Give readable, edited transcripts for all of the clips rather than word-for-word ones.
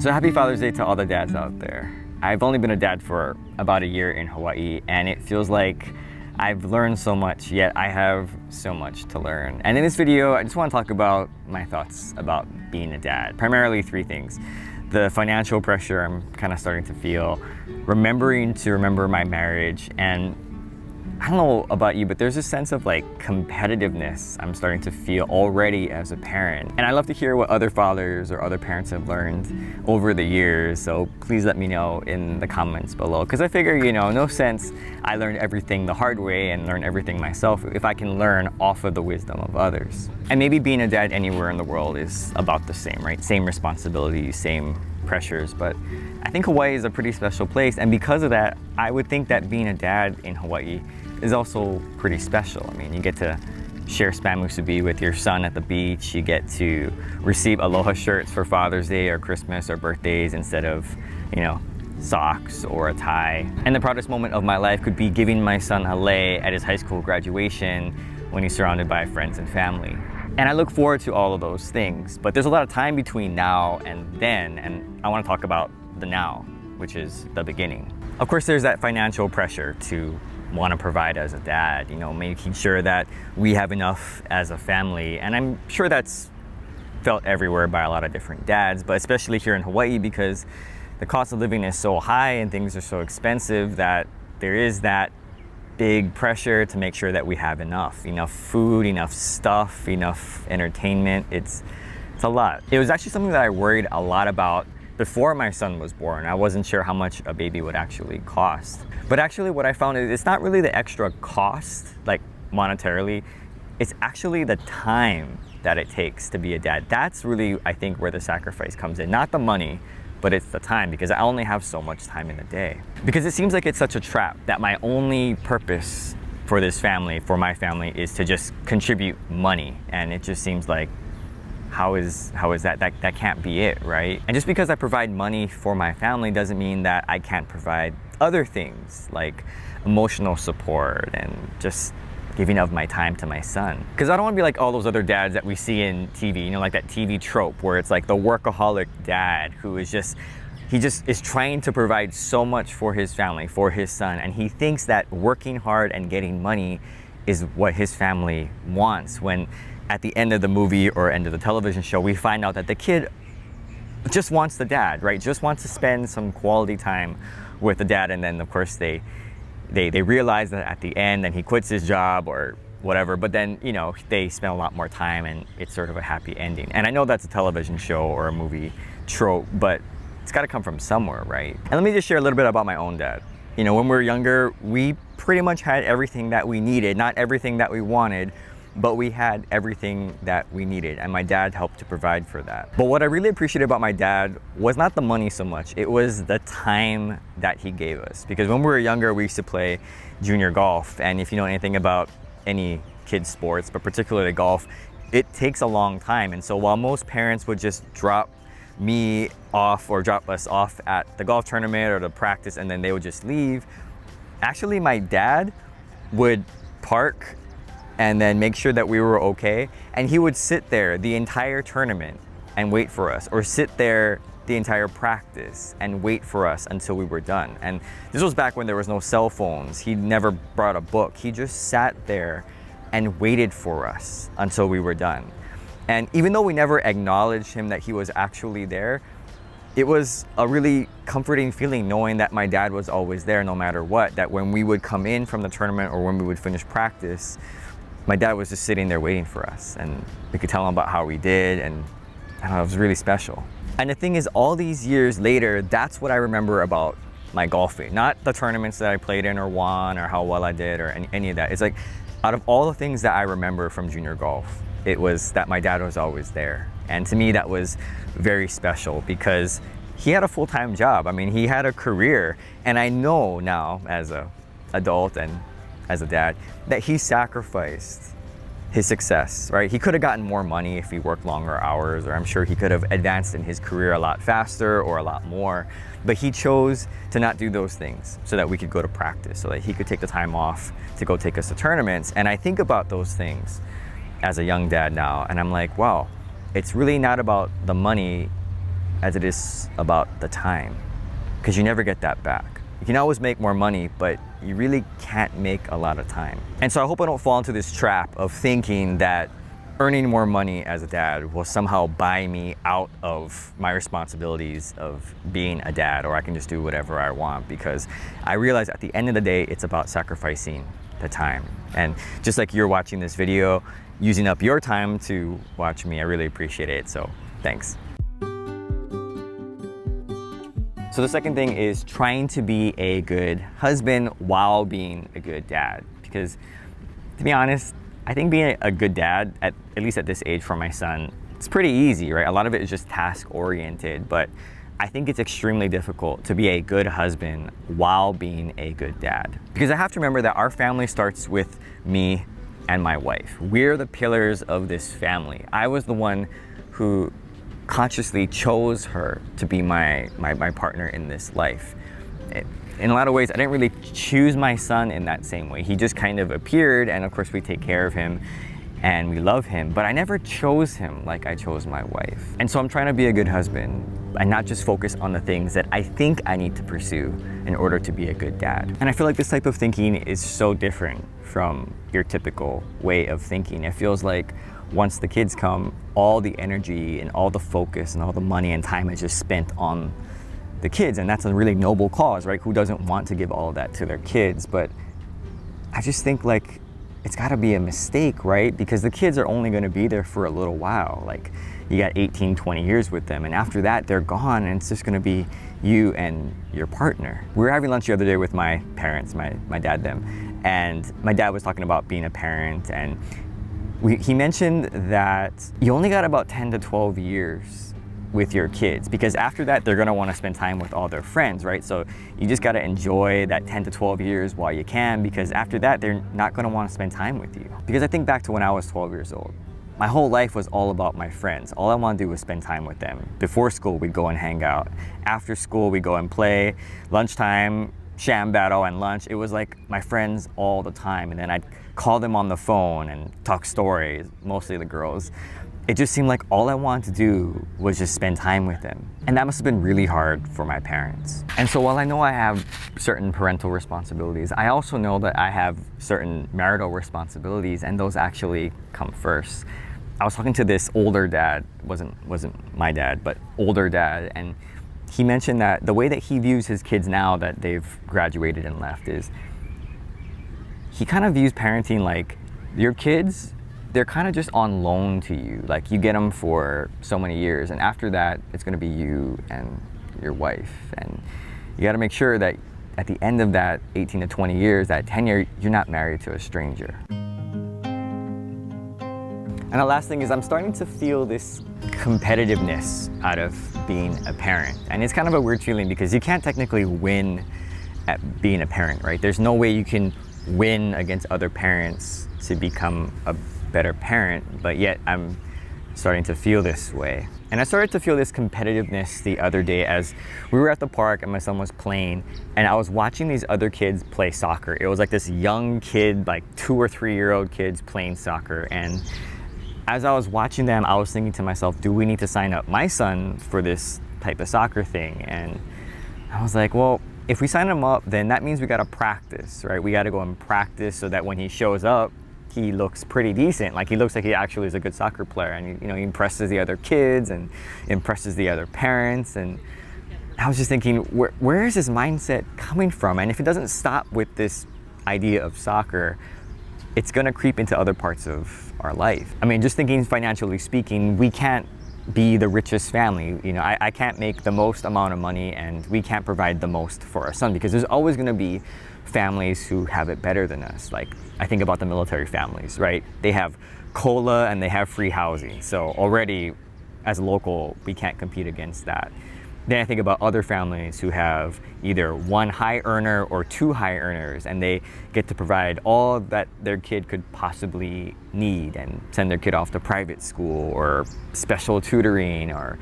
So happy Father's Day to all the dads out there. I've only been a dad for about a year in Hawaii, and it feels like I've learned so much, yet I have so much to learn. And in this video, I just want to talk about my thoughts about being a dad. Primarily three things. The financial pressure I'm kind of starting to feel, remembering to remember my marriage, and I don't know about you, but there's a sense of like competitiveness I'm starting to feel already as a parent. And I love to hear what other fathers or other parents have learned over the years. So please let me know in the comments below. Because I figure, no sense I learned everything the hard way and learn everything myself if I can learn off of the wisdom of others. And maybe being a dad anywhere in the world is about the same, right? Same responsibilities, same pressures, but I think Hawaii is a pretty special place. And because of that, I would think that being a dad in Hawaii is also pretty special. I mean, you get to share spam musubi with your son at the beach. You get to receive aloha shirts for Father's Day or Christmas or birthdays instead of, socks or a tie. And the proudest moment of my life could be giving my son a lei at his high school graduation when he's surrounded by friends and family. And I look forward to all of those things, but there's a lot of time between now and then, and I want to talk about the now, which is the beginning. Of course, there's that financial pressure to want to provide as a dad, making sure that we have enough as a family. And I'm sure that's felt everywhere by a lot of different dads, but especially here in Hawaii because the cost of living is so high and things are so expensive that there is that big pressure to make sure that we have enough food, enough stuff, enough entertainment. It's a lot. It was actually something that I worried a lot about before my son was born. I wasn't sure how much a baby would actually cost. But actually what I found is it's not really the extra cost, like monetarily, it's actually the time that it takes to be a dad. That's really, I think, where the sacrifice comes in. Not the money, but it's the time, because I only have so much time in the day. Because it seems like it's such a trap that my only purpose for this family, for my family, is to just contribute money. And it just seems like, how is that? That can't be it, right? And just because I provide money for my family doesn't mean that I can't provide other things like emotional support and just giving of my time to my son. Because I don't want to be like all those other dads that we see in TV, like that TV trope where it's like the workaholic dad who is he is trying to provide so much for his family, for his son, and he thinks that working hard and getting money is what his family wants, when at the end of the movie or end of the television show, we find out that the kid just wants the dad, right? Just wants to spend some quality time with the dad. And then of course they realize that at the end, and he quits his job or whatever, but then, they spend a lot more time and it's sort of a happy ending. And I know that's a television show or a movie trope, but it's got to come from somewhere, right? And let me just share a little bit about my own dad. When we were younger, we pretty much had everything that we needed, not everything that we wanted, but we had everything that we needed, and my dad helped to provide for that. But what I really appreciated about my dad was not the money so much, it was the time that he gave us. Because when we were younger, we used to play junior golf, and if you know anything about any kids sports, but particularly golf, it takes a long time. And so while most parents would just drop me off or drop us off at the golf tournament or the practice and then they would just leave, actually my dad would park and then make sure that we were okay. And he would sit there the entire tournament and wait for us, or sit there the entire practice and wait for us until we were done. And this was back when there was no cell phones. He never brought a book. He just sat there and waited for us until we were done. And even though we never acknowledged him that he was actually there, it was a really comforting feeling knowing that my dad was always there no matter what, that when we would come in from the tournament or when we would finish practice, my dad was just sitting there waiting for us, and we could tell him about how we did, and I don't know, it was really special. And the thing is, all these years later, that's what I remember about my golfing. Not the tournaments that I played in or won or how well I did or any of that. It's like, out of all the things that I remember from junior golf, it was that my dad was always there. And to me, that was very special because he had a full-time job. I mean, he had a career, and I know now as an adult and as a dad that he sacrificed his success, right? He could have gotten more money if he worked longer hours, or I'm sure he could have advanced in his career a lot faster or a lot more, but he chose to not do those things so that we could go to practice, so that he could take the time off to go take us to tournaments. And I think about those things as a young dad now, and I'm like, wow, it's really not about the money as it is about the time, because you never get that back. You can always make more money, but you really can't make a lot of time. And so I hope I don't fall into this trap of thinking that earning more money as a dad will somehow buy me out of my responsibilities of being a dad, or I can just do whatever I want, because I realize at the end of the day, it's about sacrificing the time. And just like you're watching this video, using up your time to watch me, I really appreciate it. So thanks. So the second thing is trying to be a good husband while being a good dad. Because to be honest, I think being a good dad, at least at this age for my son, it's pretty easy, right? A lot of it is just task oriented, but I think it's extremely difficult to be a good husband while being a good dad. Because I have to remember that our family starts with me and my wife. We're the pillars of this family. I was the one who consciously chose her to be my partner in this life. In a lot of ways, I didn't really choose my son in that same way. He just kind of appeared, and of course we take care of him and we love him, but I never chose him like I chose my wife. And so I'm trying to be a good husband and not just focus on the things that I think I need to pursue in order to be a good dad. And I feel like this type of thinking is so different from your typical way of thinking. It feels like once the kids come, all the energy and all the focus and all the money and time is just spent on the kids, and that's a really noble cause, right? Who doesn't want to give all of that to their kids? But I just think like it's got to be a mistake, right? Because the kids are only going to be there for a little while. Like you got 18, 20 years with them, and after that they're gone, and it's just going to be you and your partner. We were having lunch the other day with my parents, my dad, them, and my dad was talking about being a parent, and he mentioned that you only got about 10 to 12 years with your kids, because after that they're going to want to spend time with all their friends, right? So you just got to enjoy that 10 to 12 years while you can, because after that they're not going to want to spend time with you. Because I think back to when I was 12 years old. My whole life was all about my friends. All I wanted to do was spend time with them. Before school, we'd go and hang out. After school, we'd go and play. Lunchtime, sham battle, and lunch. It was like my friends all the time. And then I'd call them on the phone and talk stories, mostly the girls. It just seemed like all I wanted to do was just spend time with them. And that must have been really hard for my parents. And so while I know I have certain parental responsibilities, I also know that I have certain marital responsibilities, and those actually come first. I was talking to this older dad, wasn't my dad, but older dad, and he mentioned that the way that he views his kids now that they've graduated and left is he kind of views parenting like your kids, they're kind of just on loan to you. Like you get them for so many years, and after that, it's gonna be you and your wife. And you gotta make sure that at the end of that 18 to 20 years, that tenure, you're not married to a stranger. And the last thing is I'm starting to feel this competitiveness out of being a parent. And it's kind of a weird feeling because you can't technically win at being a parent, right? There's no way you can win against other parents to become a better parent, but yet I'm starting to feel this way. And I started to feel this competitiveness the other day as we were at the park and my son was playing, and I was watching these other kids play soccer. It was like this young kid, like 2 or 3 year old kids playing soccer. And as I was watching them, I was thinking to myself, do we need to sign up my son for this type of soccer thing? And I was like, well, if we sign him up, then that means we gotta practice, right? We gotta go and practice so that when he shows up, he looks pretty decent. Like he looks like he actually is a good soccer player, and he impresses the other kids and impresses the other parents. And I was just thinking, where is his mindset coming from? And if it doesn't stop with this idea of soccer, it's gonna creep into other parts of our life. I mean, just thinking financially speaking, we can't be the richest family. I can't make the most amount of money, and we can't provide the most for our son, because there's always gonna be families who have it better than us. Like I think about the military families, right? They have COLA and they have free housing. So already as a local, we can't compete against that. Then I think about other families who have either one high earner or 2 high earners, and they get to provide all that their kid could possibly need and send their kid off to private school or special tutoring or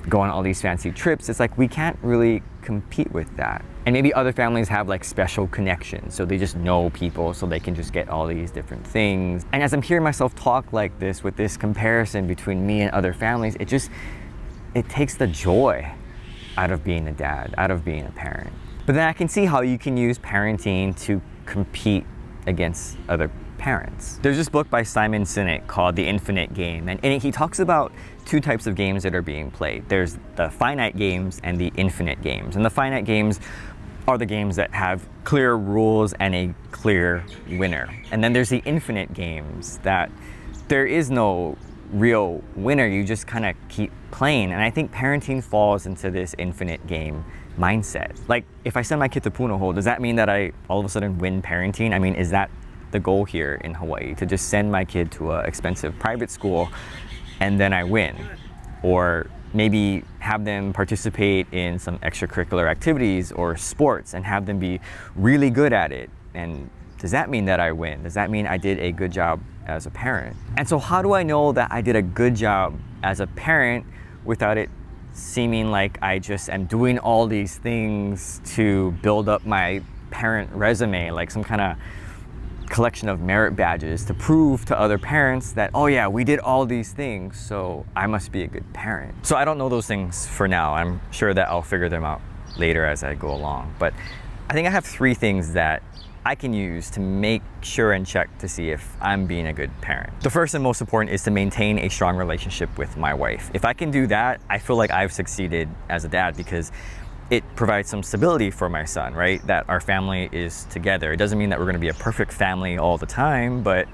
go on all these fancy trips. It's like we can't really compete with that. And maybe other families have like special connections, so they just know people, so they can just get all these different things. And as I'm hearing myself talk like this with this comparison between me and other families, it takes the joy out of being a dad, out of being a parent. But then I can see how you can use parenting to compete against other parents. There's this book by Simon Sinek called The Infinite Game, and in it he talks about two types of games that are being played. There's the finite games and the infinite games. And the finite games are the games that have clear rules and a clear winner. And then there's the infinite games that there is no real winner, you just kind of keep playing. And I think parenting falls into this infinite game mindset. Like, if I send my kid to Punahou, does that mean that I all of a sudden win parenting? I mean, is that the goal here in Hawaii, to just send my kid to an expensive private school and then I win? Or maybe have them participate in some extracurricular activities or sports and have them be really good at it? And does that mean that I win? Does that mean I did a good job as a parent? And so how do I know that I did a good job as a parent without it seeming like I just am doing all these things to build up my parent resume, like some kind of collection of merit badges to prove to other parents that, oh yeah, we did all these things, so I must be a good parent. So I don't know those things for now. I'm sure that I'll figure them out later as I go along. But I think I have 3 things that I can use to make sure and check to see if I'm being a good parent. The first and most important is to maintain a strong relationship with my wife. If I can do that, I feel like I've succeeded as a dad, because it provides some stability for my son, right? That our family is together. It doesn't mean that we're gonna be a perfect family all the time, but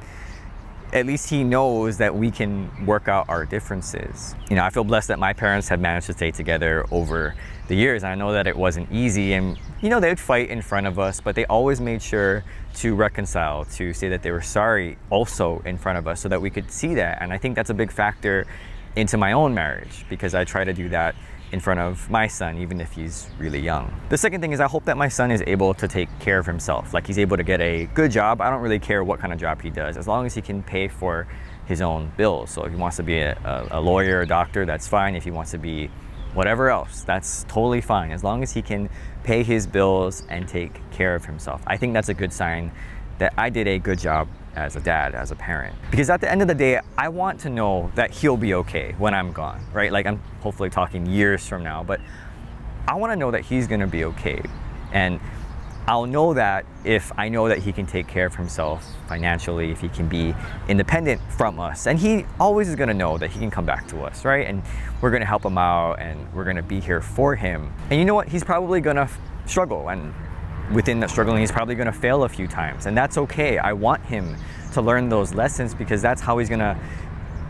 at least he knows that we can work out our differences. You know, I feel blessed that my parents have managed to stay together over the years. And I know that it wasn't easy, and you know, they would fight in front of us, but they always made sure to reconcile, to say that they were sorry also in front of us, so that we could see that. And I think that's a big factor into my own marriage, because I try to do that in front of my son, even if he's really young. The second thing is I hope that my son is able to take care of himself. Like, he's able to get a good job. I don't really care what kind of job he does, as long as he can pay for his own bills. So if he wants to be a lawyer, a doctor, that's fine. If he wants to be whatever else, that's totally fine, as long as he can pay his bills and take care of himself. I think that's a good sign that I did a good job as a dad, as a parent. Because at the end of the day, I want to know that he'll be okay when I'm gone, right? Like, I'm hopefully talking years from now, but I want to know that he's gonna be okay. And I'll know that if I know that he can take care of himself financially, if he can be independent from us. And he always is gonna know that he can come back to us, right? And we're gonna help him out, and we're gonna be here for him. And you know what? He's probably gonna struggle, and within that struggling, he's probably gonna fail a few times, and that's okay. I want him to learn those lessons, because that's how he's gonna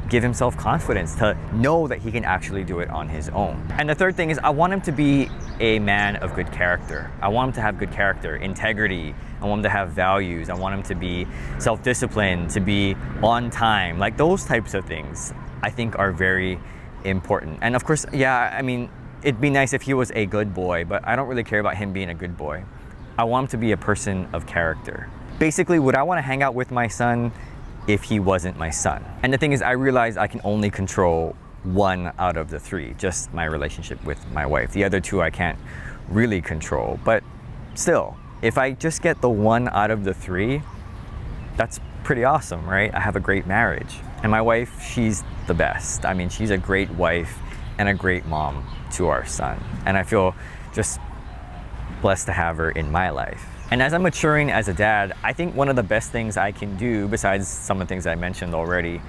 give himself confidence to know that he can actually do it on his own. And the third thing is I want him to be a man of good character. I want him to have good character, integrity. I want him to have values. I want him to be self-disciplined, to be on time. Like, those types of things I think are very important. And of course, yeah, I mean, it'd be nice if he was a good boy, but I don't really care about him being a good boy. I want him to be a person of character. Basically, would I want to hang out with my son if he wasn't my son? And the thing is, I realize I can only control 1 out of the 3, just my relationship with my wife. The other 2 I can't really control, but still, if I just get the 1 out of the 3, that's pretty awesome, right? I have a great marriage. And my wife, she's the best. I mean, she's a great wife and a great mom to our son. And I feel just blessed to have her in my life. And as I'm maturing as a dad, I think one of the best things I can do, besides some of the things I mentioned already,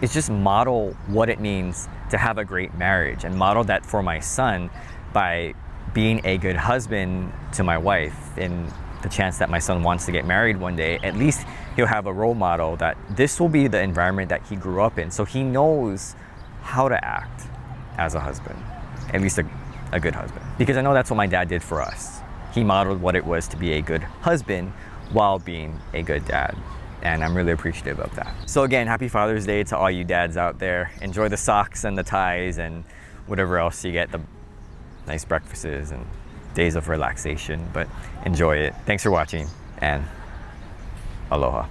is just model what it means to have a great marriage, and model that for my son by being a good husband to my wife. In the chance that my son wants to get married one day, at least he'll have a role model that this will be the environment that he grew up in, so he knows how to act as a husband, at least a good husband. Because I know that's what my dad did for us. He modeled what it was to be a good husband while being a good dad. And I'm really appreciative of that. So again, happy Father's Day to all you dads out there. Enjoy the socks and the ties and whatever else you get, the nice breakfasts and days of relaxation, but enjoy it. Thanks for watching, and aloha.